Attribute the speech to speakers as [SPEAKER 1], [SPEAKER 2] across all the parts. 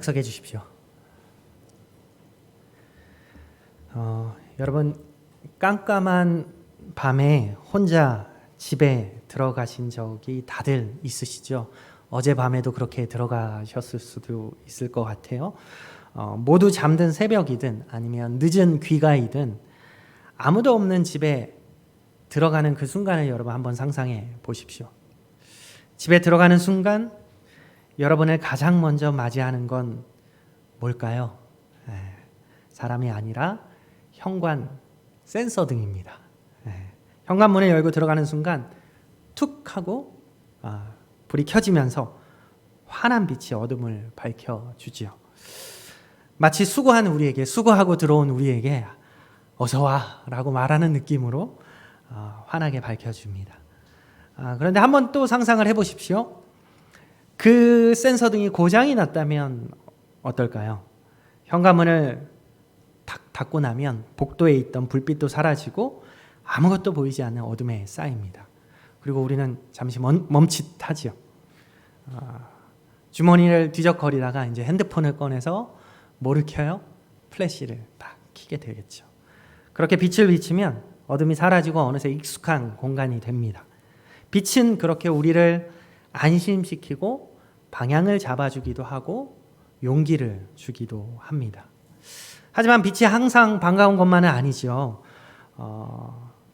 [SPEAKER 1] 해 주십시오. 여러분 깜깜한 밤에 혼자 집에 들어가신 적이 다들 있으시죠? 어젯밤에도 그렇게 들어가셨을 수도 있을 것 같아요. 모두 잠든 새벽이든 아니면 늦은 귀가이든 아무도 없는 집에 들어가는 그 순간을 여러분 한번 상상해 보십시오. 집에 들어가는 순간 여러분을 가장 먼저 맞이하는 건 뭘까요? 사람이 아니라 현관 센서 등입니다. 현관문을 열고 들어가는 순간 툭 하고 불이 켜지면서 환한 빛이 어둠을 밝혀주지요. 마치 수고한 우리에게, 수고하고 들어온 우리에게 어서 와 라고 말하는 느낌으로 환하게 밝혀줍니다. 그런데 한번 또 상상을 해보십시오. 그 센서 등이 고장이 났다면 어떨까요? 현관문을 탁 닫고 나면 복도에 있던 불빛도 사라지고 아무것도 보이지 않는 어둠에 쌓입니다. 그리고 우리는 잠시 멈칫하죠. 주머니를 뒤적거리다가 이제 핸드폰을 꺼내서 뭐를 켜요? 플래시를 딱 켜게 되겠죠. 그렇게 빛을 비추면 어둠이 사라지고 어느새 익숙한 공간이 됩니다. 빛은 그렇게 우리를 안심시키고 방향을 잡아주기도 하고 용기를 주기도 합니다. 하지만 빛이 항상 반가운 것만은 아니죠.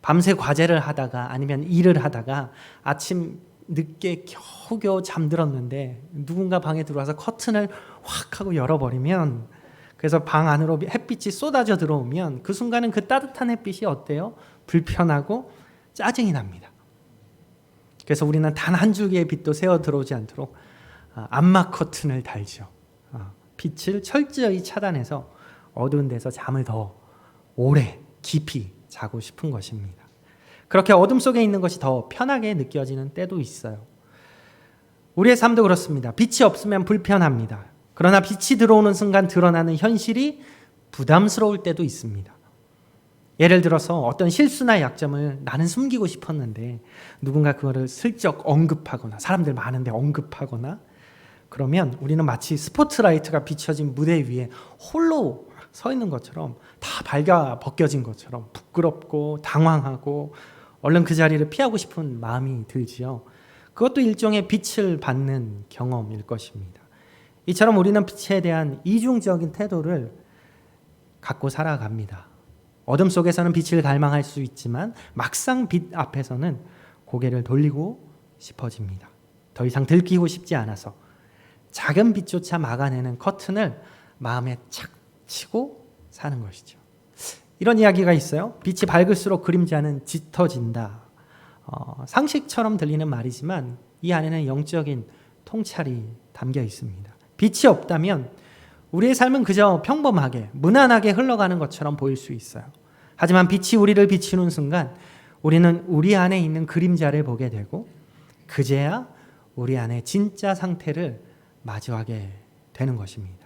[SPEAKER 1] 밤새 과제를 하다가 아니면 일을 하다가 아침 늦게 겨우겨우 잠들었는데 누군가 방에 들어와서 커튼을 확 하고 열어버리면, 그래서 방 안으로 햇빛이 쏟아져 들어오면 그 순간은 그 따뜻한 햇빛이 어때요? 불편하고 짜증이 납니다. 그래서 우리는 단 한 줄기의 빛도 새어 들어오지 않도록 암막 커튼을 달죠. 빛을 철저히 차단해서 어두운 데서 잠을 더 오래 깊이 자고 싶은 것입니다. 그렇게 어둠 속에 있는 것이 더 편하게 느껴지는 때도 있어요. 우리의 삶도 그렇습니다. 빛이 없으면 불편합니다. 그러나 빛이 들어오는 순간 드러나는 현실이 부담스러울 때도 있습니다. 예를 들어서 어떤 실수나 약점을 나는 숨기고 싶었는데 누군가 그거를 슬쩍 언급하거나 사람들 많은데 언급하거나 그러면 우리는 마치 스포트라이트가 비춰진 무대 위에 홀로 서 있는 것처럼, 다 벗겨진 것처럼 부끄럽고 당황하고 얼른 그 자리를 피하고 싶은 마음이 들지요. 그것도 일종의 빛을 받는 경험일 것입니다. 이처럼 우리는 빛에 대한 이중적인 태도를 갖고 살아갑니다. 어둠 속에서는 빛을 갈망할 수 있지만 막상 빛 앞에서는 고개를 돌리고 싶어집니다. 더 이상 들키고 싶지 않아서 작은 빛조차 막아내는 커튼을 마음에 착 치고 사는 것이죠. 이런 이야기가 있어요. 빛이 밝을수록 그림자는 짙어진다. 상식처럼 들리는 말이지만 이 안에는 영적인 통찰이 담겨 있습니다. 빛이 없다면 우리의 삶은 그저 평범하게 무난하게 흘러가는 것처럼 보일 수 있어요. 하지만 빛이 우리를 비추는 순간 우리는 우리 안에 있는 그림자를 보게 되고 그제야 우리 안에 진짜 상태를 마주하게 되는 것입니다.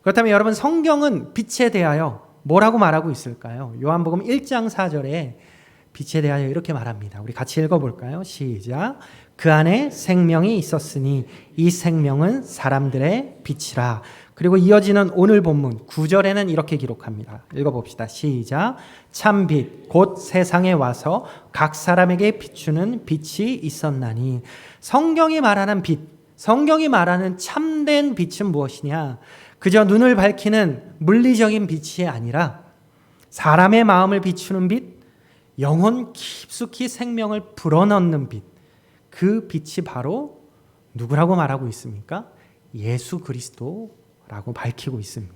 [SPEAKER 1] 그렇다면 여러분, 성경은 빛에 대하여 뭐라고 말하고 있을까요? 요한복음 1장 4절에 빛에 대하여 이렇게 말합니다. 우리 같이 읽어볼까요? 시작. 그 안에 생명이 있었으니 이 생명은 사람들의 빛이라. 그리고 이어지는 오늘 본문 9절에는 이렇게 기록합니다. 읽어봅시다. 시작. 참빛 곧 세상에 와서 각 사람에게 비추는 빛이 있었나니. 성경이 말하는 빛, 성경이 말하는 참된 빛은 무엇이냐? 그저 눈을 밝히는 물리적인 빛이 아니라 사람의 마음을 비추는 빛, 영혼 깊숙이 생명을 불어넣는 빛, 그 빛이 바로 누구라고 말하고 있습니까? 예수 그리스도라고 밝히고 있습니다.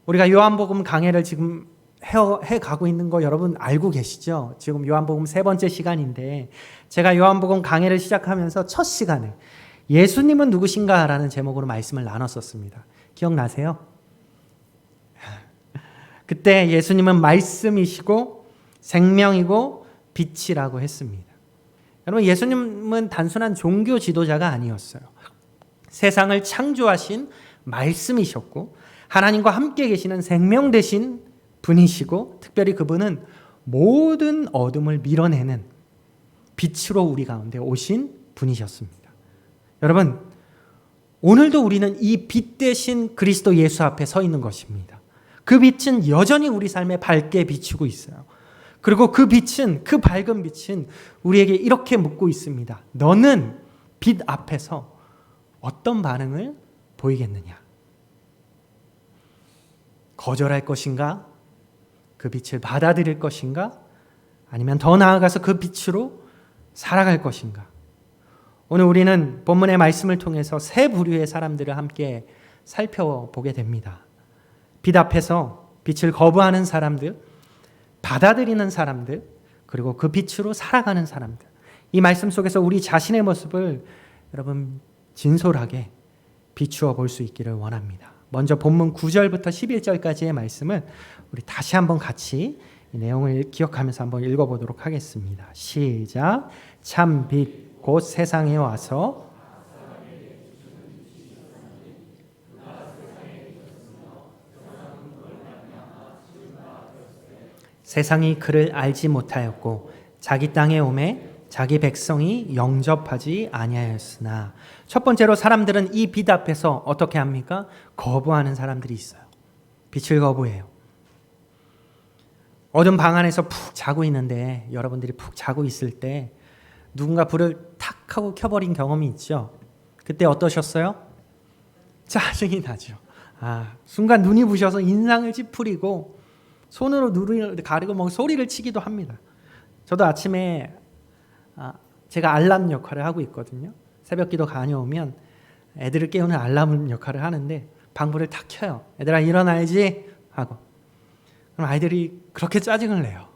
[SPEAKER 1] 우리가 요한복음 강해를 지금 해가고 있는 거 여러분 알고 계시죠? 지금 요한복음 3번째 시간인데 제가 요한복음 강해를 시작하면서 첫 시간에 예수님은 누구신가? 라는 제목으로 말씀을 나눴었습니다. 기억나세요? 그때 예수님은 말씀이시고 생명이고 빛이라고 했습니다. 여러분, 예수님은 단순한 종교 지도자가 아니었어요. 세상을 창조하신 말씀이셨고 하나님과 함께 계시는 생명 되신 분이시고 특별히 그분은 모든 어둠을 밀어내는 빛으로 우리 가운데 오신 분이셨습니다. 여러분, 오늘도 우리는 이 빛 대신 그리스도 예수 앞에 서 있는 것입니다. 그 빛은 여전히 우리 삶에 밝게 비추고 있어요. 그리고 그 빛은, 그 밝은 빛은 우리에게 이렇게 묻고 있습니다. 너는 빛 앞에서 어떤 반응을 보이겠느냐? 거절할 것인가? 그 빛을 받아들일 것인가? 아니면 더 나아가서 그 빛으로 살아갈 것인가? 오늘 우리는 본문의 말씀을 통해서 세 부류의 사람들을 함께 살펴보게 됩니다. 빛 앞에서 빛을 거부하는 사람들, 받아들이는 사람들, 그리고 그 빛으로 살아가는 사람들. 이 말씀 속에서 우리 자신의 모습을 여러분 진솔하게 비추어 볼 수 있기를 원합니다. 먼저 본문 9절부터 11절까지의 말씀을 우리 다시 한번 같이 이 내용을 기억하면서 한번 읽어보도록 하겠습니다. 시작. 참 빛 곧 세상에 와서 세상이 그를 알지 못하였고 자기 땅에 오매 자기 백성이 영접하지 아니하였으나. 첫 번째로 사람들은 이 빛 앞에서 어떻게 합니까? 거부하는 사람들이 있어요. 빛을 거부해요. 어두운 방 안에서 푹 자고 있는데, 여러분들이 푹 자고 있을 때 누군가 불을 탁 하고 켜버린 경험이 있죠. 그때 어떠셨어요? 짜증이 나죠. 순간 눈이 부셔서 인상을 찌푸리고 손으로 눈을 가리고 막 소리를 치기도 합니다. 저도 아침에 제가 알람 역할을 하고 있거든요. 새벽기도 다녀오면 애들을 깨우는 알람 역할을 하는데 방불을 탁 켜요. 얘들아 일어나야지 하고. 그럼 아이들이 그렇게 짜증을 내요.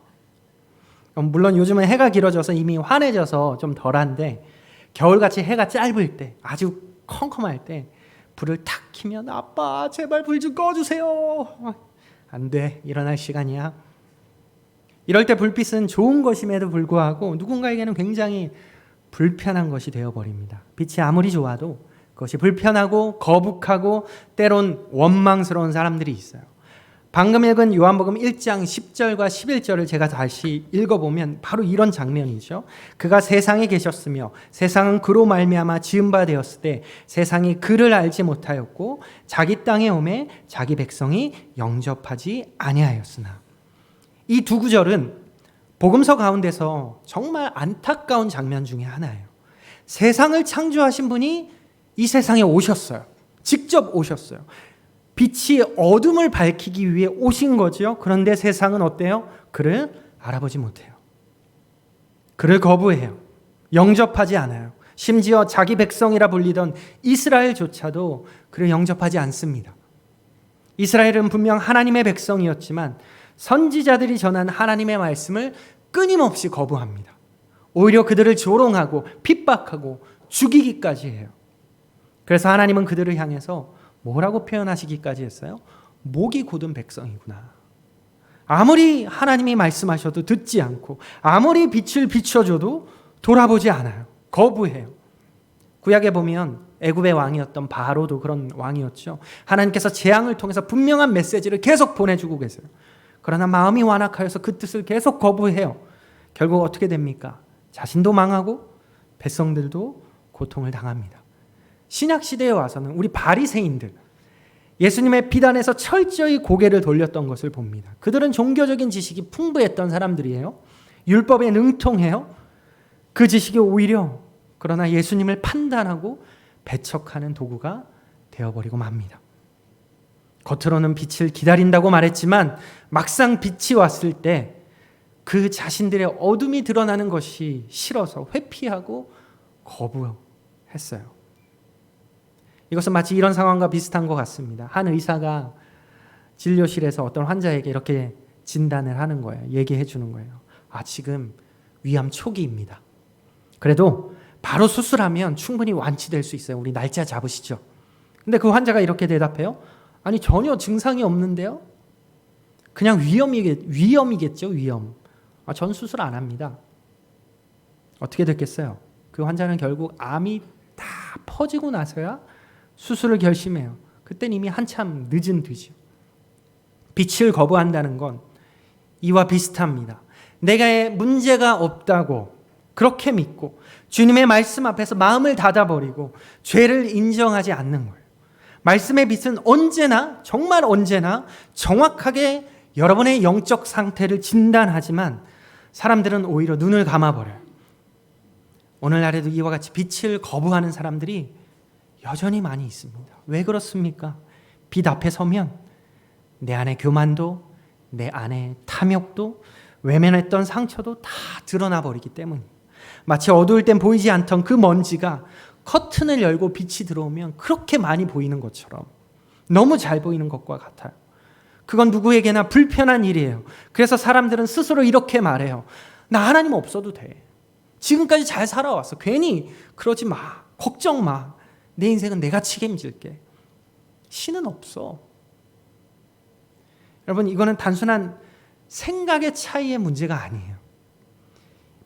[SPEAKER 1] 물론 요즘은 해가 길어져서 이미 환해져서 좀 덜한데, 겨울같이 해가 짧을 때, 아주 컴컴할 때 불을 탁 켜면 아빠 제발 불 좀 꺼주세요. 안 돼, 일어날 시간이야. 이럴 때 불빛은 좋은 것임에도 불구하고 누군가에게는 굉장히 불편한 것이 되어버립니다. 빛이 아무리 좋아도 그것이 불편하고 거북하고 때론 원망스러운 사람들이 있어요. 방금 읽은 요한복음 1장 10절과 11절을 제가 다시 읽어보면 바로 이런 장면이죠. 그가 세상에 계셨으며 세상은 그로 말미암아 지은 바 되었을 때 세상이 그를 알지 못하였고 자기 땅에 오매 자기 백성이 영접하지 아니하였으나. 이 두 구절은 복음서 가운데서 정말 안타까운 장면 중에 하나예요. 세상을 창조하신 분이 이 세상에 오셨어요. 직접 오셨어요. 빛이 어둠을 밝히기 위해 오신 거죠. 그런데 세상은 어때요? 그를 알아보지 못해요. 그를 거부해요. 영접하지 않아요. 심지어 자기 백성이라 불리던 이스라엘조차도 그를 영접하지 않습니다. 이스라엘은 분명 하나님의 백성이었지만 선지자들이 전한 하나님의 말씀을 끊임없이 거부합니다. 오히려 그들을 조롱하고 핍박하고 죽이기까지 해요. 그래서 하나님은 그들을 향해서 뭐라고 표현하시기까지 했어요? 목이 곧은 백성이구나. 아무리 하나님이 말씀하셔도 듣지 않고 아무리 빛을 비춰줘도 돌아보지 않아요. 거부해요. 구약에 보면 애굽의 왕이었던 바로도 그런 왕이었죠. 하나님께서 재앙을 통해서 분명한 메시지를 계속 보내주고 계세요. 그러나 마음이 완악하여서 그 뜻을 계속 거부해요. 결국 어떻게 됩니까? 자신도 망하고 백성들도 고통을 당합니다. 신약시대에 와서는 우리 바리새인들, 예수님의 비단에서 철저히 고개를 돌렸던 것을 봅니다. 그들은 종교적인 지식이 풍부했던 사람들이에요. 율법에 능통해요. 그 지식이 오히려 그러나 예수님을 판단하고 배척하는 도구가 되어버리고 맙니다. 겉으로는 빛을 기다린다고 말했지만 막상 빛이 왔을 때 그 자신들의 어둠이 드러나는 것이 싫어서 회피하고 거부했어요. 이것은 마치 이런 상황과 비슷한 것 같습니다. 한 의사가 진료실에서 어떤 환자에게 이렇게 진단을 하는 거예요. 얘기해 주는 거예요. 지금 위암 초기입니다. 그래도 바로 수술하면 충분히 완치될 수 있어요. 우리 날짜 잡으시죠. 근데 그 환자가 이렇게 대답해요. 아니 전혀 증상이 없는데요. 그냥 위험이겠죠. 위험. 전 수술 안 합니다. 어떻게 됐겠어요? 그 환자는 결국 암이 다 퍼지고 나서야 수술을 결심해요. 그땐 이미 한참 늦은 뒤죠. 빛을 거부한다는 건 이와 비슷합니다. 내가 문제가 없다고 그렇게 믿고 주님의 말씀 앞에서 마음을 닫아버리고 죄를 인정하지 않는 거예요. 말씀의 빛은 언제나, 정말 언제나 정확하게 여러분의 영적 상태를 진단하지만 사람들은 오히려 눈을 감아버려요. 오늘날에도 이와 같이 빛을 거부하는 사람들이 여전히 많이 있습니다. 왜 그렇습니까? 빛 앞에 서면 내 안의 교만도, 내 안의 탐욕도, 외면했던 상처도 다 드러나 버리기 때문이에요. 마치 어두울 땐 보이지 않던 그 먼지가 커튼을 열고 빛이 들어오면 그렇게 많이 보이는 것처럼 너무 잘 보이는 것과 같아요. 그건 누구에게나 불편한 일이에요. 그래서 사람들은 스스로 이렇게 말해요. 나 하나님 없어도 돼. 지금까지 잘 살아왔어. 괜히 그러지 마. 걱정 마. 내 인생은 내가 책임질게. 신은 없어. 여러분, 이거는 단순한 생각의 차이의 문제가 아니에요.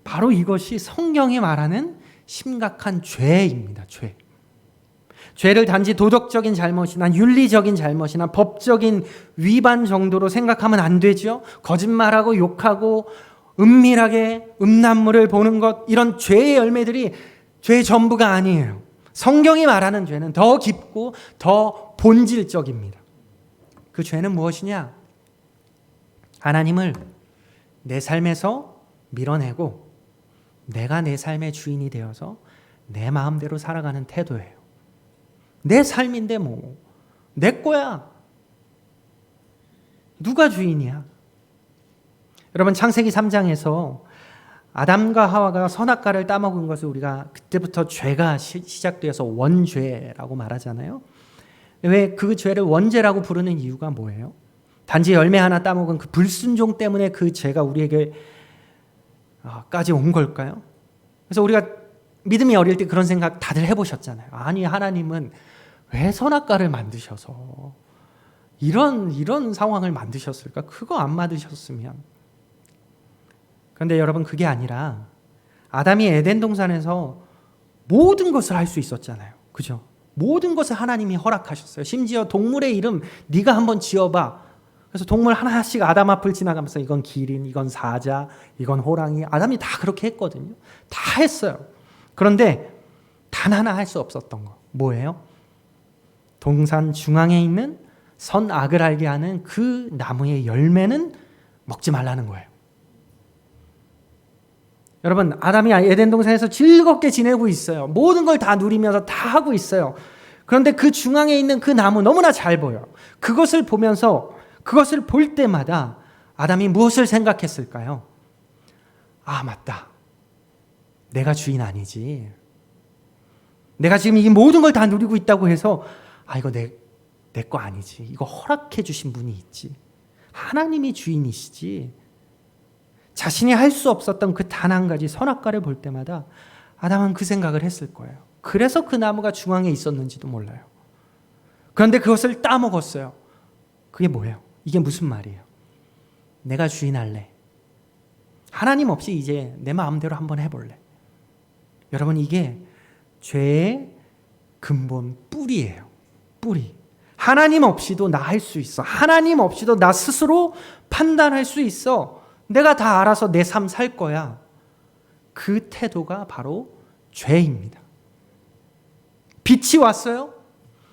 [SPEAKER 1] 바로 이것이 성경이 말하는 심각한 죄입니다. 죄. 죄를 단지 도덕적인 잘못이나 윤리적인 잘못이나 법적인 위반 정도로 생각하면 안 되죠. 거짓말하고 욕하고 은밀하게 음란물을 보는 것, 이런 죄의 열매들이 죄의 전부가 아니에요. 성경이 말하는 죄는 더 깊고 더 본질적입니다. 그 죄는 무엇이냐? 하나님을 내 삶에서 밀어내고 내가 내 삶의 주인이 되어서 내 마음대로 살아가는 태도예요. 내 삶인데 뭐 내 거야. 누가 주인이야? 여러분, 창세기 3장에서 아담과 하와가 선악과를 따먹은 것을 우리가 그때부터 죄가 시작되어서 원죄라고 말하잖아요. 왜 그 죄를 원죄라고 부르는 이유가 뭐예요? 단지 열매 하나 따먹은 그 불순종 때문에 그 죄가 우리에게 까지 온 걸까요? 그래서 우리가 믿음이 어릴 때 그런 생각 다들 해보셨잖아요. 아니, 하나님은 왜 선악과를 만드셔서 이런 상황을 만드셨을까? 그거 안 만드셨으면. 그런데 여러분, 그게 아니라 아담이 에덴 동산에서 모든 것을 할 수 있었잖아요. 그죠? 모든 것을 하나님이 허락하셨어요. 심지어 동물의 이름 네가 한번 지어봐. 그래서 동물 하나씩 아담 앞을 지나가면서 이건 기린, 이건 사자, 이건 호랑이, 아담이 다 그렇게 했거든요. 다 했어요. 그런데 단 하나 할 수 없었던 거 뭐예요? 동산 중앙에 있는 선악을 알게 하는 그 나무의 열매는 먹지 말라는 거예요. 여러분, 아담이 에덴 동산에서 즐겁게 지내고 있어요. 모든 걸 다 누리면서 다 하고 있어요. 그런데 그 중앙에 있는 그 나무 너무나 잘 보여요. 그것을 보면서, 그것을 볼 때마다 아담이 무엇을 생각했을까요? 아, 맞다. 내가 주인 아니지. 내가 지금 이 모든 걸 다 누리고 있다고 해서 이거 내 거 아니지. 이거 허락해 주신 분이 있지. 하나님이 주인이시지. 자신이 할 수 없었던 그 단 한 가지 선악과를 볼 때마다 아담은 그 생각을 했을 거예요. 그래서 그 나무가 중앙에 있었는지도 몰라요. 그런데 그것을 따먹었어요. 그게 뭐예요? 이게 무슨 말이에요? 내가 주인할래. 하나님 없이 이제 내 마음대로 한번 해볼래. 여러분, 이게 죄의 근본 뿌리예요. 뿌리. 하나님 없이도 나 할 수 있어. 하나님 없이도 나 스스로 판단할 수 있어. 내가 다 알아서 내 삶 살 거야. 그 태도가 바로 죄입니다. 빛이 왔어요.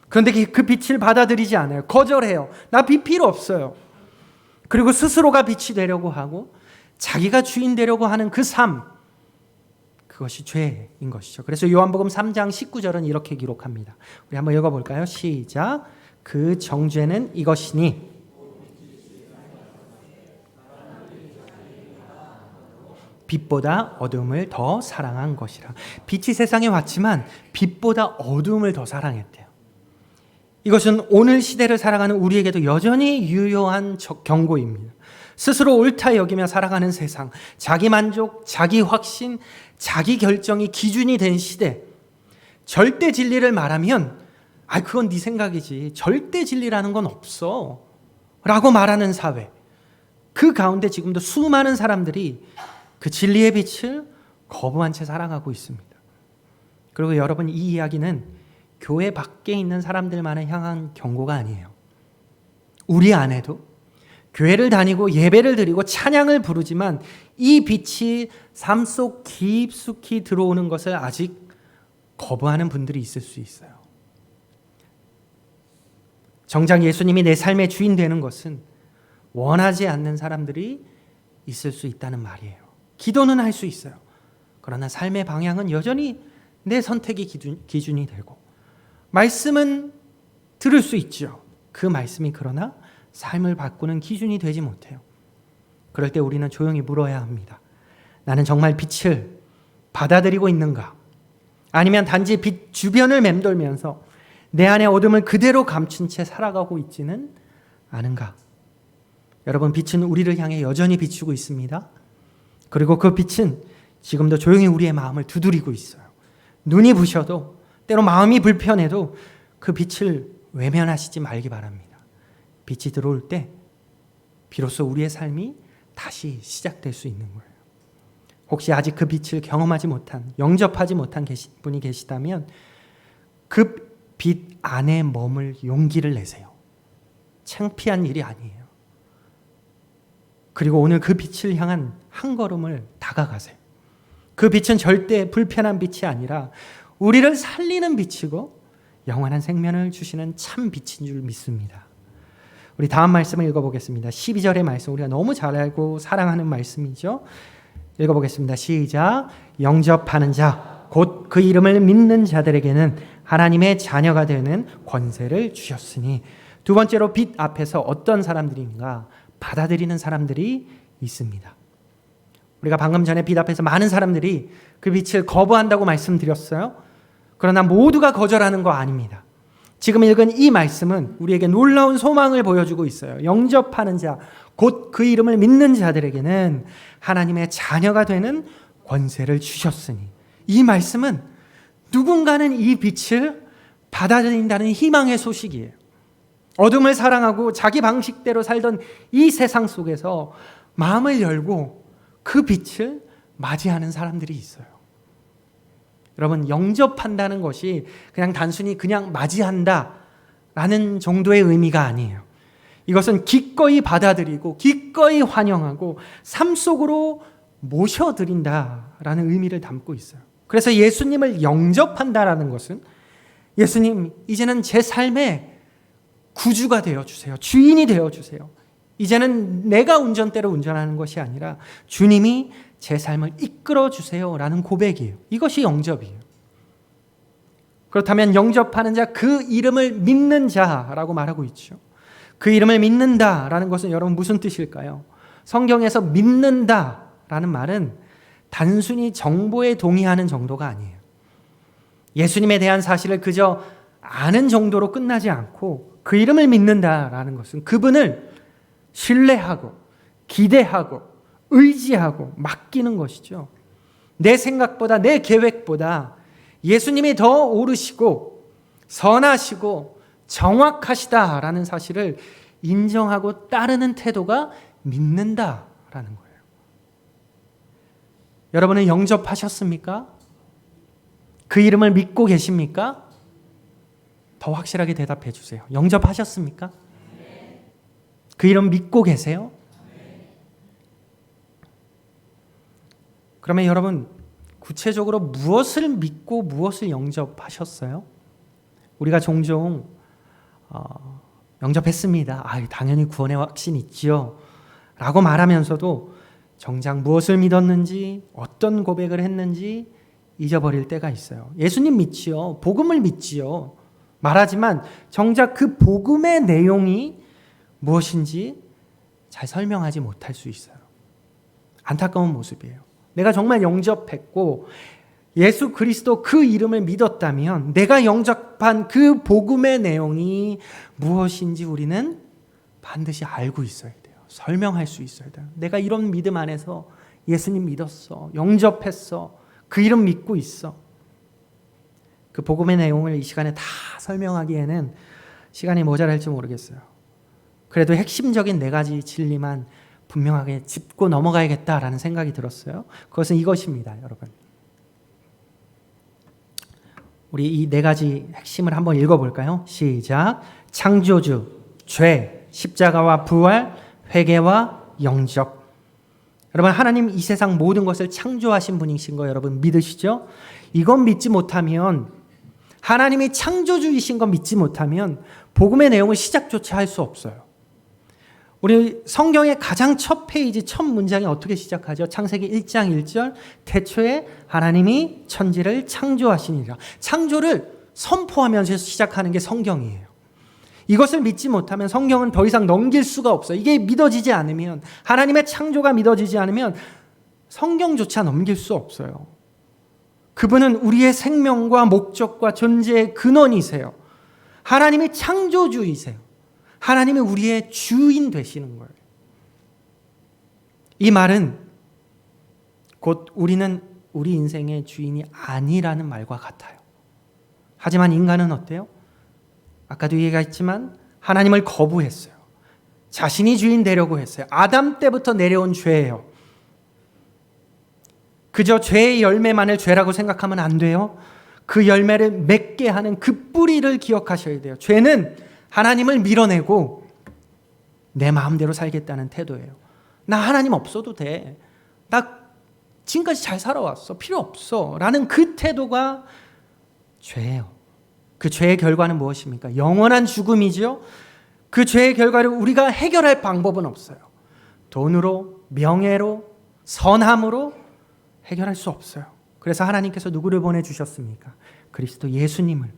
[SPEAKER 1] 그런데 그 빛을 받아들이지 않아요. 거절해요. 나 빛 필요 없어요. 그리고 스스로가 빛이 되려고 하고 자기가 주인 되려고 하는 그 삶, 그것이 죄인 것이죠. 그래서 요한복음 3장 19절은 이렇게 기록합니다. 우리 한번 읽어볼까요? 시작. 그 정죄는 이것이니 빛보다 어둠을 더 사랑한 것이라. 빛이 세상에 왔지만 빛보다 어둠을 더 사랑했대요. 이것은 오늘 시대를 살아가는 우리에게도 여전히 유효한 경고입니다. 스스로 옳다 여기며 살아가는 세상, 자기 만족, 자기 확신, 자기 결정이 기준이 된 시대, 절대 진리를 말하면 그건 네 생각이지, 절대 진리라는 건 없어 라고 말하는 사회, 그 가운데 지금도 수많은 사람들이 그 진리의 빛을 거부한 채 살아가고 있습니다. 그리고 여러분, 이 이야기는 교회 밖에 있는 사람들만을 향한 경고가 아니에요. 우리 안에도, 교회를 다니고 예배를 드리고 찬양을 부르지만 이 빛이 삶 속 깊숙이 들어오는 것을 아직 거부하는 분들이 있을 수 있어요. 정작 예수님이 내 삶의 주인 되는 것은 원하지 않는 사람들이 있을 수 있다는 말이에요. 기도는 할 수 있어요. 그러나 삶의 방향은 여전히 내 선택이 기준이 되고, 말씀은 들을 수 있죠. 그 말씀이 그러나 삶을 바꾸는 기준이 되지 못해요. 그럴 때 우리는 조용히 물어야 합니다. 나는 정말 빛을 받아들이고 있는가? 아니면 단지 빛 주변을 맴돌면서 내 안의 어둠을 그대로 감춘 채 살아가고 있지는 않은가? 여러분, 빛은 우리를 향해 여전히 비추고 있습니다. 그리고 그 빛은 지금도 조용히 우리의 마음을 두드리고 있어요. 눈이 부셔도, 때로 마음이 불편해도 그 빛을 외면하시지 말기 바랍니다. 빛이 들어올 때 비로소 우리의 삶이 다시 시작될 수 있는 거예요. 혹시 아직 그 빛을 경험하지 못한, 영접하지 못한 분이 계시다면 그 빛 안에 머물 용기를 내세요. 창피한 일이 아니에요. 그리고 오늘 그 빛을 향한 한 걸음을 다가가세요. 그 빛은 절대 불편한 빛이 아니라 우리를 살리는 빛이고 영원한 생명을 주시는 참 빛인 줄 믿습니다. 우리 다음 말씀을 읽어보겠습니다. 12절의 말씀, 우리가 너무 잘 알고 사랑하는 말씀이죠. 읽어보겠습니다. 시작. 영접하는 자, 곧 그 이름을 믿는 자들에게는 하나님의 자녀가 되는 권세를 주셨으니. 두 번째로 빛 앞에서 어떤 사람들인가? 받아들이는 사람들이 있습니다. 우리가 방금 전에 빛 앞에서 많은 사람들이 그 빛을 거부한다고 말씀드렸어요. 그러나 모두가 거절하는 거 아닙니다. 지금 읽은 이 말씀은 우리에게 놀라운 소망을 보여주고 있어요. 영접하는 자, 곧 그 이름을 믿는 자들에게는 하나님의 자녀가 되는 권세를 주셨으니. 이 말씀은 누군가는 이 빛을 받아들인다는 희망의 소식이에요. 어둠을 사랑하고 자기 방식대로 살던 이 세상 속에서 마음을 열고 그 빛을 맞이하는 사람들이 있어요. 여러분, 영접한다는 것이 그냥 단순히 그냥 맞이한다라는 정도의 의미가 아니에요. 이것은 기꺼이 받아들이고 기꺼이 환영하고 삶 속으로 모셔드린다라는 의미를 담고 있어요. 그래서 예수님을 영접한다라는 것은 예수님, 이제는 제 삶의 구주가 되어주세요. 주인이 되어주세요. 이제는 내가 운전대로 운전하는 것이 아니라 주님이 제 삶을 이끌어주세요 라는 고백이에요. 이것이 영접이에요. 그렇다면 영접하는 자, 그 이름을 믿는 자라고 말하고 있죠. 그 이름을 믿는다라는 것은 여러분 무슨 뜻일까요? 성경에서 믿는다라는 말은 단순히 정보에 동의하는 정도가 아니에요. 예수님에 대한 사실을 그저 아는 정도로 끝나지 않고 그 이름을 믿는다라는 것은 그분을 신뢰하고 기대하고 의지하고 맡기는 것이죠. 내 생각보다, 내 계획보다 예수님이 더 오르시고 선하시고 정확하시다라는 사실을 인정하고 따르는 태도가 믿는다라는 거예요. 여러분은 영접하셨습니까? 그 이름을 믿고 계십니까? 더 확실하게 대답해 주세요. 영접하셨습니까? 그 이름 믿고 계세요? 그러면 여러분, 구체적으로 무엇을 믿고 무엇을 영접하셨어요? 우리가 종종 영접했습니다. 당연히 구원의 확신 있지요 라고 말하면서도 정작 무엇을 믿었는지, 어떤 고백을 했는지 잊어버릴 때가 있어요. 예수님 믿지요. 복음을 믿지요. 말하지만 정작 그 복음의 내용이 무엇인지 잘 설명하지 못할 수 있어요. 안타까운 모습이에요. 내가 정말 영접했고 예수 그리스도 그 이름을 믿었다면 내가 영접한 그 복음의 내용이 무엇인지 우리는 반드시 알고 있어야 돼요. 설명할 수 있어야 돼요. 내가 이런 믿음 안에서 예수님 믿었어. 영접했어. 그 이름 믿고 있어. 그 복음의 내용을 이 시간에 다 설명하기에는 시간이 모자랄지 모르겠어요. 그래도 핵심적인 4가지 진리만 분명하게 짚고 넘어가야겠다라는 생각이 들었어요. 그것은 이것입니다, 여러분. 우리 이 4가지 핵심을 한번 읽어볼까요? 시작. 창조주, 죄, 십자가와 부활, 회개와 영접. 여러분, 하나님 이 세상 모든 것을 창조하신 분이신 거 여러분 믿으시죠? 이건 믿지 못하면, 하나님이 창조주이신 건 믿지 못하면 복음의 내용을 시작조차 할 수 없어요. 우리 성경의 가장 첫 페이지, 첫 문장이 어떻게 시작하죠? 창세기 1장 1절, 태초에 하나님이 천지를 창조하시니라. 창조를 선포하면서 시작하는 게 성경이에요. 이것을 믿지 못하면 성경은 더 이상 넘길 수가 없어요. 이게 믿어지지 않으면, 하나님의 창조가 믿어지지 않으면 성경조차 넘길 수 없어요. 그분은 우리의 생명과 목적과 존재의 근원이세요. 하나님이 창조주이세요. 하나님이 우리의 주인 되시는 거예요. 이 말은 곧 우리는 우리 인생의 주인이 아니라는 말과 같아요. 하지만 인간은 어때요? 아까도 얘기했지만 하나님을 거부했어요. 자신이 주인 되려고 했어요. 아담 때부터 내려온 죄예요. 그저 죄의 열매만을 죄라고 생각하면 안 돼요. 그 열매를 맺게 하는 그 뿌리를 기억하셔야 돼요. 죄는 하나님을 밀어내고 내 마음대로 살겠다는 태도예요. 나 하나님 없어도 돼. 나 지금까지 잘 살아왔어. 필요 없어. 라는 그 태도가 죄예요. 그 죄의 결과는 무엇입니까? 영원한 죽음이죠. 그 죄의 결과를 우리가 해결할 방법은 없어요. 돈으로, 명예로, 선함으로 해결할 수 없어요. 그래서 하나님께서 누구를 보내주셨습니까? 그리스도 예수님을.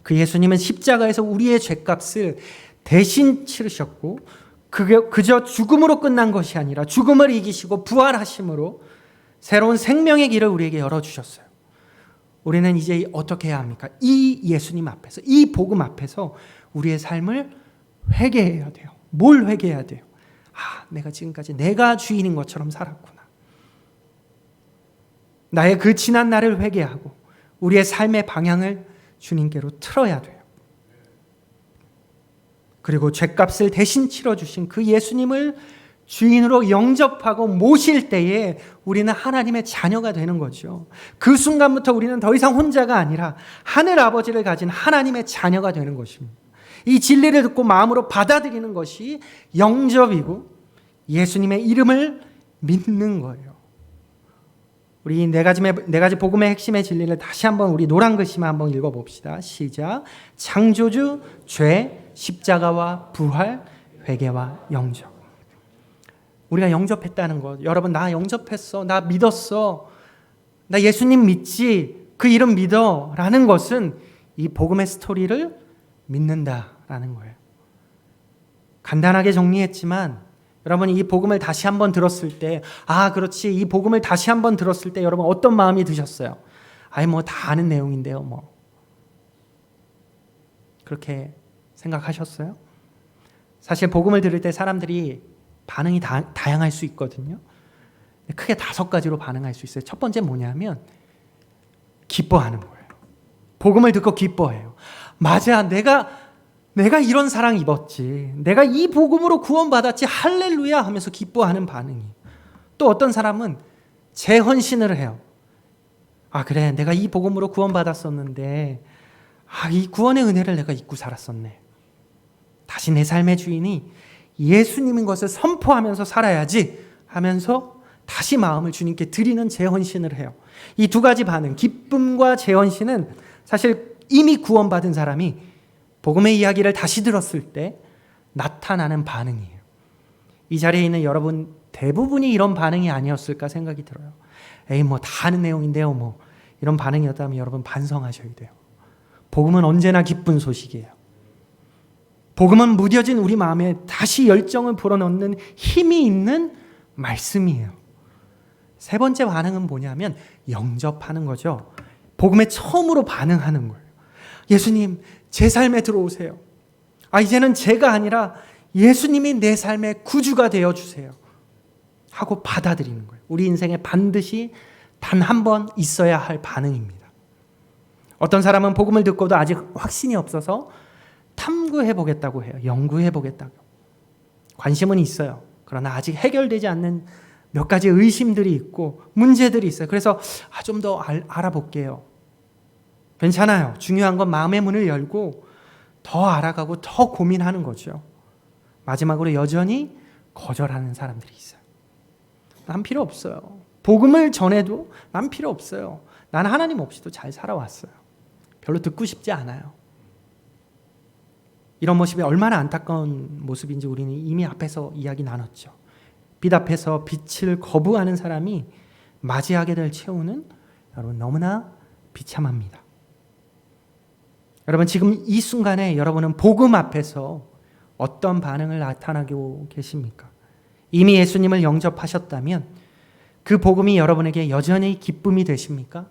[SPEAKER 1] 그 예수님은 십자가에서 우리의 죄값을 대신 치르셨고, 그저 죽음으로 끝난 것이 아니라 죽음을 이기시고 부활하심으로 새로운 생명의 길을 우리에게 열어주셨어요. 우리는 이제 어떻게 해야 합니까? 이 예수님 앞에서, 이 복음 앞에서 우리의 삶을 회개해야 돼요. 뭘 회개해야 돼요? 내가 지금까지 내가 주인인 것처럼 살았구나. 나의 그 지난 날을 회개하고 우리의 삶의 방향을 주님께로 틀어야 돼요. 그리고 죄값을 대신 치러주신 그 예수님을 주인으로 영접하고 모실 때에 우리는 하나님의 자녀가 되는 거죠. 그 순간부터 우리는 더 이상 혼자가 아니라 하늘 아버지를 가진 하나님의 자녀가 되는 것입니다. 이 진리를 듣고 마음으로 받아들이는 것이 영접이고 예수님의 이름을 믿는 거예요. 우리 네 가지 복음의 핵심의 진리를 다시 한번 우리 노란 글씨만 한번 읽어봅시다. 시작. 창조주, 죄, 십자가와 부활, 회개와 영접. 우리가 영접했다는 것. 여러분, 나 영접했어. 나 믿었어. 나 예수님 믿지. 그 이름 믿어. 라는 것은 이 복음의 스토리를 믿는다라는 거예요. 간단하게 정리했지만 여러분, 이 복음을 다시 한번 들었을 때, 그렇지. 이 복음을 다시 한번 들었을 때 여러분 어떤 마음이 드셨어요? 다 아는 내용인데요. 그렇게 생각하셨어요? 사실 복음을 들을 때 사람들이 반응이 다양할 수 있거든요. 크게 5가지로 반응할 수 있어요. 첫 번째 뭐냐면 기뻐하는 거예요. 복음을 듣고 기뻐해요. 맞아, 내가 이런 사랑 입었지. 내가 이 복음으로 구원받았지. 할렐루야 하면서 기뻐하는 반응이. 또 어떤 사람은 재헌신을 해요. 그래, 내가 이 복음으로 구원받았었는데 이 구원의 은혜를 내가 잊고 살았었네. 다시 내 삶의 주인이 예수님인 것을 선포하면서 살아야지 하면서 다시 마음을 주님께 드리는 재헌신을 해요. 이 2가지 반응, 기쁨과 재헌신은 사실 이미 구원받은 사람이 복음의 이야기를 다시 들었을 때 나타나는 반응이에요. 이 자리에 있는 여러분 대부분이 이런 반응이 아니었을까 생각이 들어요. 다 아는 내용인데요. 이런 반응이었다면 여러분 반성하셔야 돼요. 복음은 언제나 기쁜 소식이에요. 복음은 무뎌진 우리 마음에 다시 열정을 불어넣는 힘이 있는 말씀이에요. 3번째 반응은 뭐냐면 영접하는 거죠. 복음에 처음으로 반응하는 거예요. 예수님, 제 삶에 들어오세요. 이제는 제가 아니라 예수님이 내 삶의 구주가 되어주세요. 하고 받아들이는 거예요. 우리 인생에 반드시 단 한 번 있어야 할 반응입니다. 어떤 사람은 복음을 듣고도 아직 확신이 없어서 탐구해보겠다고 해요. 연구해보겠다고. 관심은 있어요. 그러나 아직 해결되지 않는 몇 가지 의심들이 있고 문제들이 있어요. 그래서 좀 더 알아볼게요. 괜찮아요. 중요한 건 마음의 문을 열고 더 알아가고 더 고민하는 거죠. 마지막으로 여전히 거절하는 사람들이 있어요. 난 필요 없어요. 복음을 전해도 난 필요 없어요. 난 하나님 없이도 잘 살아왔어요. 별로 듣고 싶지 않아요. 이런 모습이 얼마나 안타까운 모습인지 우리는 이미 앞에서 이야기 나눴죠. 빛 앞에서 빛을 거부하는 사람이 맞이하게 될 최후는 여러분 너무나 비참합니다. 여러분 지금 이 순간에 여러분은 복음 앞에서 어떤 반응을 나타나고 계십니까? 이미 예수님을 영접하셨다면 그 복음이 여러분에게 여전히 기쁨이 되십니까?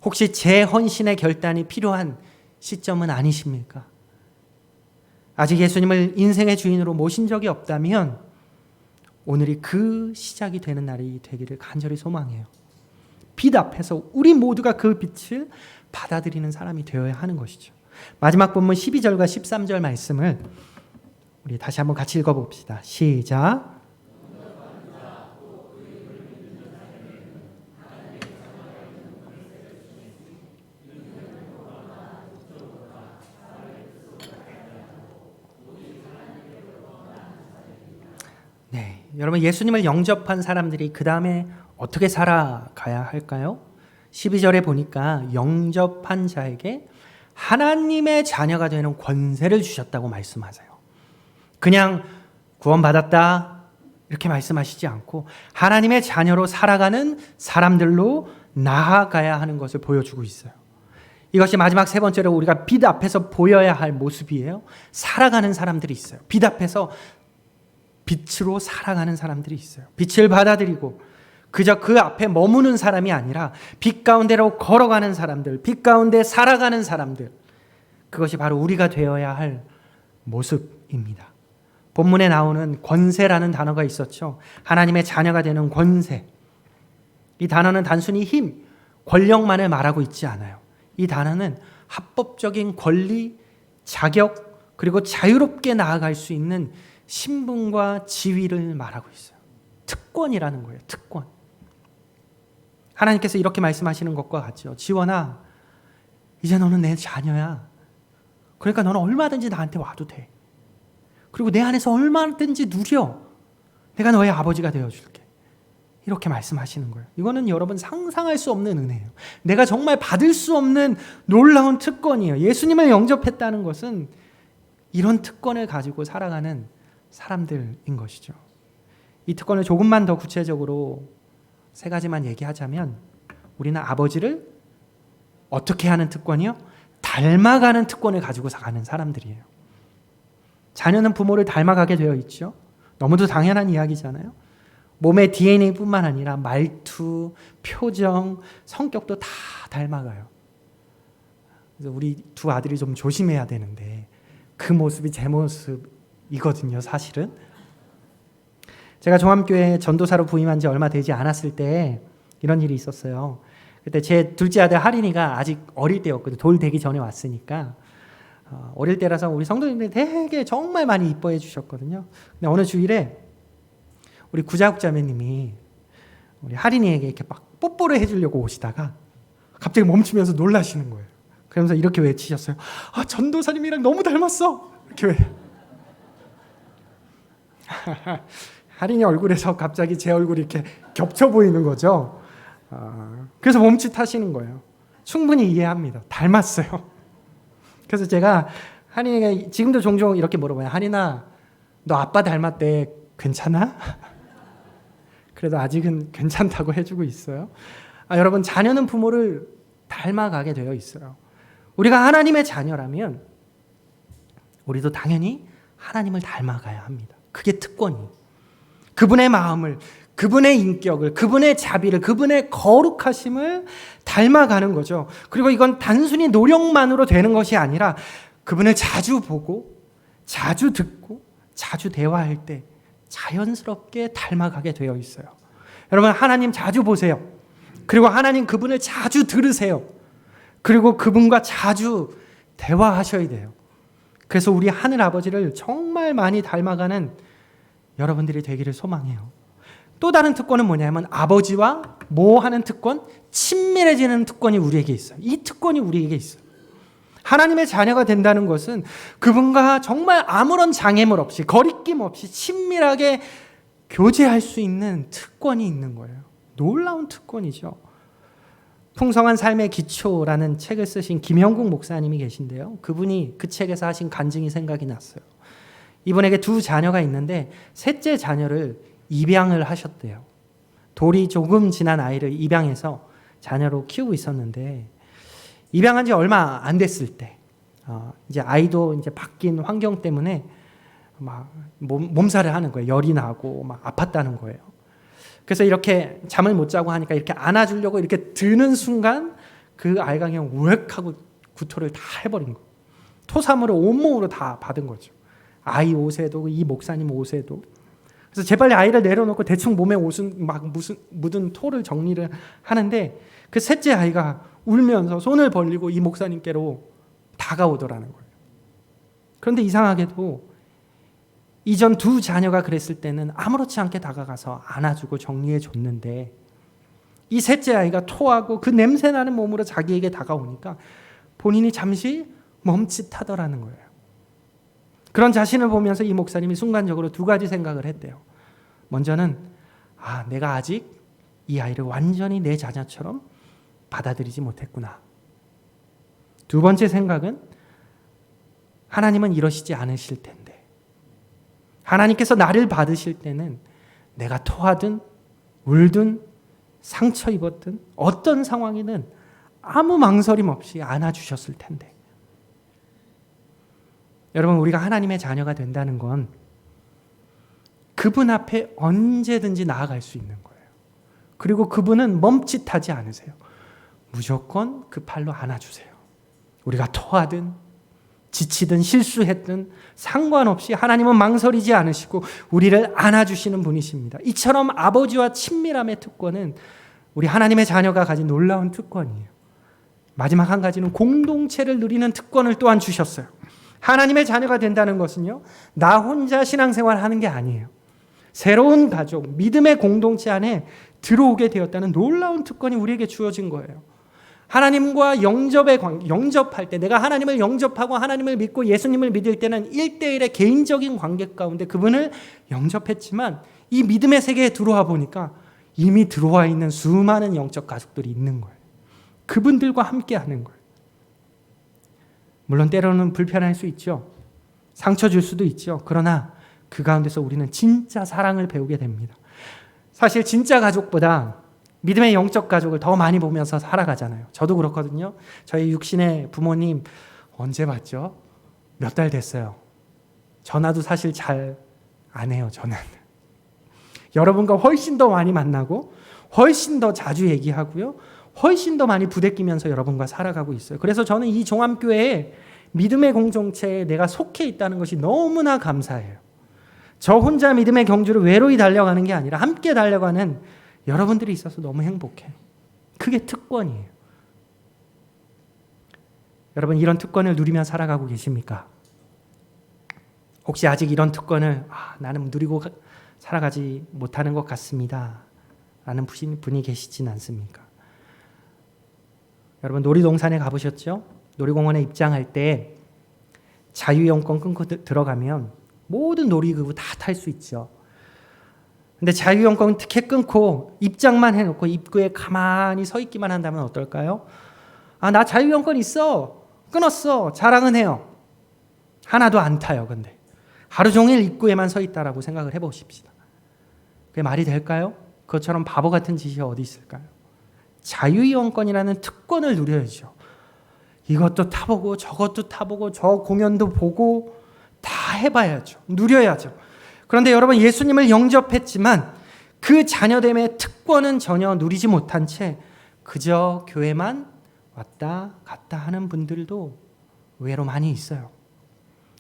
[SPEAKER 1] 혹시 재헌신의 결단이 필요한 시점은 아니십니까? 아직 예수님을 인생의 주인으로 모신 적이 없다면 오늘이 그 시작이 되는 날이 되기를 간절히 소망해요. 빛 앞에서 우리 모두가 그 빛을 받아들이는 사람이 되어야 하는 것이죠. 마지막 본문 12절과 13절 말씀을 우리 다시 한번 같이 읽어봅시다. 시작. 네, 여러분 예수님을 영접한 사람들이 그 다음에 어떻게 살아가야 할까요? 12절에 보니까 영접한 자에게 하나님의 자녀가 되는 권세를 주셨다고 말씀하세요. 그냥 구원받았다 이렇게 말씀하시지 않고 하나님의 자녀로 살아가는 사람들로 나아가야 하는 것을 보여주고 있어요. 이것이 마지막 세 번째로 우리가 빛 앞에서 보여야 할 모습이에요. 살아가는 사람들이 있어요. 빛 앞에서 빛으로 살아가는 사람들이 있어요. 빛을 받아들이고 그저 그 앞에 머무는 사람이 아니라 빛 가운데로 걸어가는 사람들, 빛 가운데 살아가는 사람들, 그것이 바로 우리가 되어야 할 모습입니다. 본문에 나오는 권세라는 단어가 있었죠. 하나님의 자녀가 되는 권세. 이 단어는 단순히 힘, 권력만을 말하고 있지 않아요. 이 단어는 합법적인 권리, 자격, 그리고 자유롭게 나아갈 수 있는 신분과 지위를 말하고 있어요. 특권이라는 거예요. 특권. 하나님께서 이렇게 말씀하시는 것과 같죠. 지원아, 이제 너는 내 자녀야. 그러니까 너는 얼마든지 나한테 와도 돼. 그리고 내 안에서 얼마든지 누려. 내가 너의 아버지가 되어줄게. 이렇게 말씀하시는 거예요. 이거는 여러분 상상할 수 없는 은혜예요. 내가 정말 받을 수 없는 놀라운 특권이에요. 예수님을 영접했다는 것은 이런 특권을 가지고 살아가는 사람들인 것이죠. 이 특권을 조금만 더 구체적으로 세 가지만 얘기하자면 우리는 아버지를 어떻게 하는 특권이요? 닮아가는 특권을 가지고 사는 사람들이에요. 자녀는 부모를 닮아가게 되어 있죠. 너무도 당연한 이야기잖아요. 몸의 DNA뿐만 아니라 말투, 표정, 성격도 다 닮아가요. 그래서 우리 두 아들이 좀 조심해야 되는데 그 모습이 제 모습이거든요, 사실은. 제가 종합교회 전도사로 부임한 지 얼마 되지 않았을 때 이런 일이 있었어요. 그때 제 둘째 아들 하린이가 아직 어릴 때였거든요. 돌 되기 전에 왔으니까. 어릴 때라서 우리 성도님들이 되게 정말 많이 이뻐해 주셨거든요. 근데 어느 주일에 우리 구자욱 자매님이 우리 하린이에게 이렇게 막 뽀뽀를 해주려고 오시다가 갑자기 멈추면서 놀라시는 거예요. 그러면서 이렇게 외치셨어요. 아, 전도사님이랑 너무 닮았어. 이렇게 왜? 하린이 얼굴에서 갑자기 제 얼굴이 이렇게 겹쳐 보이는 거죠. 그래서 멈칫하시는 거예요. 충분히 이해합니다. 닮았어요. 그래서 제가 하린이가 지금도 종종 이렇게 물어봐요. 하린아, 너 아빠 닮았대. 괜찮아? 그래도 아직은 괜찮다고 해주고 있어요. 여러분, 자녀는 부모를 닮아가게 되어 있어요. 우리가 하나님의 자녀라면 우리도 당연히 하나님을 닮아가야 합니다. 그게 특권이에요. 그분의 마음을, 그분의 인격을, 그분의 자비를, 그분의 거룩하심을 닮아가는 거죠. 그리고 이건 단순히 노력만으로 되는 것이 아니라 그분을 자주 보고 자주 듣고 자주 대화할 때 자연스럽게 닮아가게 되어 있어요. 여러분, 하나님 자주 보세요. 그리고 하나님 그분을 자주 들으세요. 그리고 그분과 자주 대화하셔야 돼요. 그래서 우리 하늘 아버지를 정말 많이 닮아가는 여러분들이 되기를 소망해요. 또 다른 특권은 뭐냐면 아버지와 뭐 하는 특권? 친밀해지는 특권이 우리에게 있어요. 이 특권이 우리에게 있어요. 하나님의 자녀가 된다는 것은 그분과 정말 아무런 장애물 없이, 거리낌 없이 친밀하게 교제할 수 있는 특권이 있는 거예요. 놀라운 특권이죠. 풍성한 삶의 기초라는 책을 쓰신 김영국 목사님이 계신데요. 그분이 그 책에서 하신 간증이 생각이 났어요. 이분에게 두 자녀가 있는데 셋째 자녀를 입양을 하셨대요. 돌이 조금 지난 아이를 입양해서 자녀로 키우고 있었는데, 입양한 지 얼마 안 됐을 때 이제 아이도 이제 바뀐 환경 때문에 막 몸살을 하는 거예요. 열이 나고 막 아팠다는 거예요. 그래서 이렇게 잠을 못 자고 하니까 이렇게 안아주려고 이렇게 드는 순간 그 아이가 그냥 우엑 하고 구토를 다 해버린 거예요. 토사물을 온몸으로 다 받은 거죠. 아이 옷에도, 이 목사님 옷에도. 그래서 재빨리 아이를 내려놓고 대충 몸에 옷은 막 묻은 토를 정리를 하는데, 그 셋째 아이가 울면서 손을 벌리고 이 목사님께로 다가오더라는 거예요. 그런데 이상하게도 이전 두 자녀가 그랬을 때는 아무렇지 않게 다가가서 안아주고 정리해 줬는데, 이 셋째 아이가 토하고 그 냄새나는 몸으로 자기에게 다가오니까 본인이 잠시 멈칫하더라는 거예요. 그런 자신을 보면서 이 목사님이 순간적으로 두 가지 생각을 했대요. 먼저는 내가 아직 이 아이를 완전히 내 자녀처럼 받아들이지 못했구나. 두 번째 생각은 하나님은 이러시지 않으실 텐데, 하나님께서 나를 받으실 때는 내가 토하든 울든 상처 입었든 어떤 상황이든 아무 망설임 없이 안아주셨을 텐데. 여러분, 우리가 하나님의 자녀가 된다는 건 그분 앞에 언제든지 나아갈 수 있는 거예요. 그리고 그분은 멈칫하지 않으세요. 무조건 그 팔로 안아주세요. 우리가 토하든 지치든 실수했든 상관없이 하나님은 망설이지 않으시고 우리를 안아주시는 분이십니다. 이처럼 아버지와 친밀함의 특권은 우리 하나님의 자녀가 가진 놀라운 특권이에요. 마지막 한 가지는 공동체를 누리는 특권을 또한 주셨어요. 하나님의 자녀가 된다는 것은요, 나 혼자 신앙생활을 하는 게 아니에요. 새로운 가족, 믿음의 공동체 안에 들어오게 되었다는 놀라운 특권이 우리에게 주어진 거예요. 하나님과 영접할 때, 내가 하나님을 영접하고 하나님을 믿고 예수님을 믿을 때는 1대1의 개인적인 관계 가운데 그분을 영접했지만, 이 믿음의 세계에 들어와 보니까 이미 들어와 있는 수많은 영적 가족들이 있는 거예요. 그분들과 함께 하는 거예요. 물론 때로는 불편할 수 있죠. 상처 줄 수도 있죠. 그러나 그 가운데서 우리는 진짜 사랑을 배우게 됩니다. 사실 진짜 가족보다 믿음의 영적 가족을 더 많이 보면서 살아가잖아요. 저도 그렇거든요. 저희 육신의 부모님 언제 봤죠? 몇 달 됐어요. 전화도 사실 잘 안 해요, 저는. 여러분과 훨씬 더 많이 만나고 훨씬 더 자주 얘기하고요. 훨씬 더 많이 부대끼면서 여러분과 살아가고 있어요. 그래서 저는 이 종합교회에 믿음의 공동체에 내가 속해 있다는 것이 너무나 감사해요. 저 혼자 믿음의 경주를 외로이 달려가는 게 아니라 함께 달려가는 여러분들이 있어서 너무 행복해요. 그게 특권이에요. 여러분, 이런 특권을 누리며 살아가고 계십니까? 혹시 아직 이런 특권을 나는 누리고 살아가지 못하는 것 같습니다 라는 분이 계시진 않습니까? 여러분, 놀이동산에 가보셨죠? 놀이공원에 입장할 때 자유이용권 끊고 들어가면 모든 놀이기구 다 탈 수 있죠. 근데 자유이용권 티켓 끊고 입장만 해놓고 입구에 가만히 서 있기만 한다면 어떨까요? 나 자유이용권 있어. 끊었어. 자랑은 해요. 하나도 안 타요. 근데 하루 종일 입구에만 서 있다라고 생각을 해보십시다. 그게 말이 될까요? 그것처럼 바보 같은 짓이 어디 있을까요? 자유이용권이라는 특권을 누려야죠. 이것도 타보고 저것도 타보고 저 공연도 보고 다 해봐야죠. 누려야죠. 그런데 여러분, 예수님을 영접했지만 그 자녀됨의 특권은 전혀 누리지 못한 채 그저 교회만 왔다 갔다 하는 분들도 의외로 많이 있어요.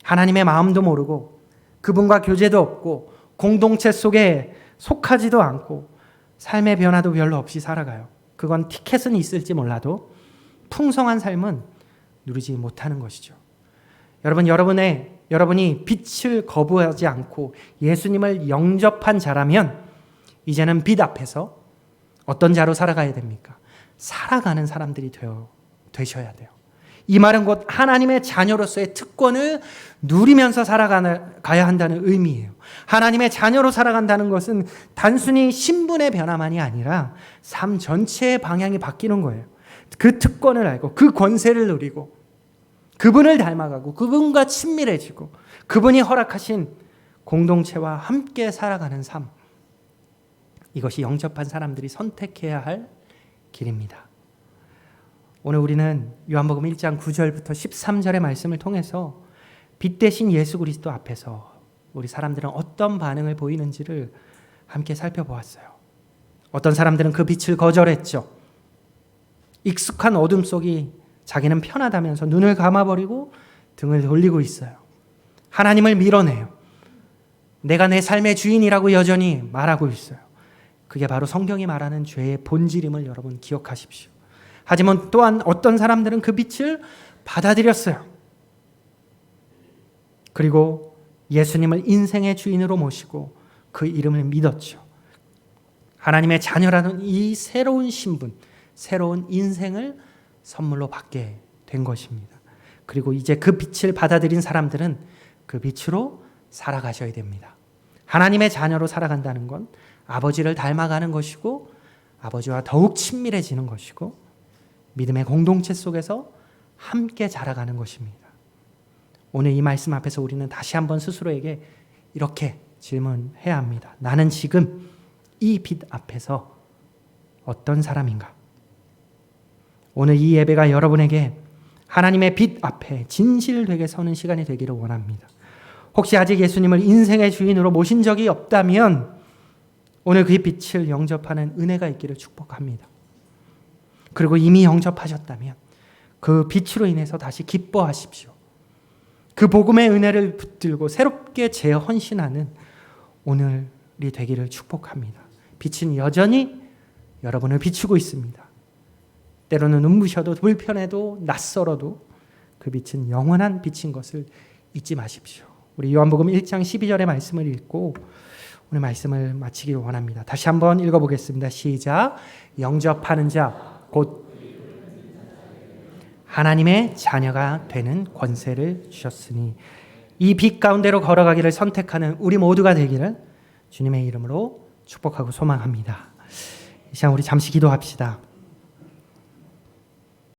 [SPEAKER 1] 하나님의 마음도 모르고 그분과 교제도 없고 공동체 속에 속하지도 않고 삶의 변화도 별로 없이 살아가요. 그건 티켓은 있을지 몰라도 풍성한 삶은 누리지 못하는 것이죠. 여러분, 여러분이 빛을 거부하지 않고 예수님을 영접한 자라면 이제는 빛 앞에서 어떤 자로 살아가야 됩니까? 살아가는 사람들이 되셔야 돼요. 이 말은 곧 하나님의 자녀로서의 특권을 누리면서 살아가야 한다는 의미예요. 하나님의 자녀로 살아간다는 것은 단순히 신분의 변화만이 아니라 삶 전체의 방향이 바뀌는 거예요. 그 특권을 알고 그 권세를 누리고 그분을 닮아가고 그분과 친밀해지고 그분이 허락하신 공동체와 함께 살아가는 삶. 이것이 영접한 사람들이 선택해야 할 길입니다. 오늘 우리는 요한복음 1장 9절부터 13절의 말씀을 통해서 빛 대신 예수 그리스도 앞에서 우리 사람들은 어떤 반응을 보이는지를 함께 살펴보았어요. 어떤 사람들은 그 빛을 거절했죠. 익숙한 어둠 속이 자기는 편하다면서 눈을 감아버리고 등을 돌리고 있어요. 하나님을 밀어내요. 내가 내 삶의 주인이라고 여전히 말하고 있어요. 그게 바로 성경이 말하는 죄의 본질임을 여러분 기억하십시오. 하지만 또한 어떤 사람들은 그 빛을 받아들였어요. 그리고 예수님을 인생의 주인으로 모시고 그 이름을 믿었죠. 하나님의 자녀라는 이 새로운 신분, 새로운 인생을 선물로 받게 된 것입니다. 그리고 이제 그 빛을 받아들인 사람들은 그 빛으로 살아가셔야 됩니다. 하나님의 자녀로 살아간다는 건 아버지를 닮아가는 것이고 아버지와 더욱 친밀해지는 것이고 믿음의 공동체 속에서 함께 자라가는 것입니다. 오늘 이 말씀 앞에서 우리는 다시 한번 스스로에게 이렇게 질문해야 합니다. 나는 지금 이 빛 앞에서 어떤 사람인가? 오늘 이 예배가 여러분에게 하나님의 빛 앞에 진실되게 서는 시간이 되기를 원합니다. 혹시 아직 예수님을 인생의 주인으로 모신 적이 없다면 오늘 그 빛을 영접하는 은혜가 있기를 축복합니다. 그리고 이미 영접하셨다면 그 빛으로 인해서 다시 기뻐하십시오. 그 복음의 은혜를 붙들고 새롭게 재헌신하는 오늘이 되기를 축복합니다. 빛은 여전히 여러분을 비추고 있습니다. 때로는 눈부셔도 불편해도 낯설어도 그 빛은 영원한 빛인 것을 잊지 마십시오. 우리 요한복음 1장 12절의 말씀을 읽고 오늘 말씀을 마치기를 원합니다. 다시 한번 읽어보겠습니다. 시작. 영접하는 자 곧 하나님의 자녀가 되는 권세를 주셨으니 이 빛 가운데로 걸어가기를 선택하는 우리 모두가 되기를 주님의 이름으로 축복하고 소망합니다. 이 시간 우리 잠시 기도합시다.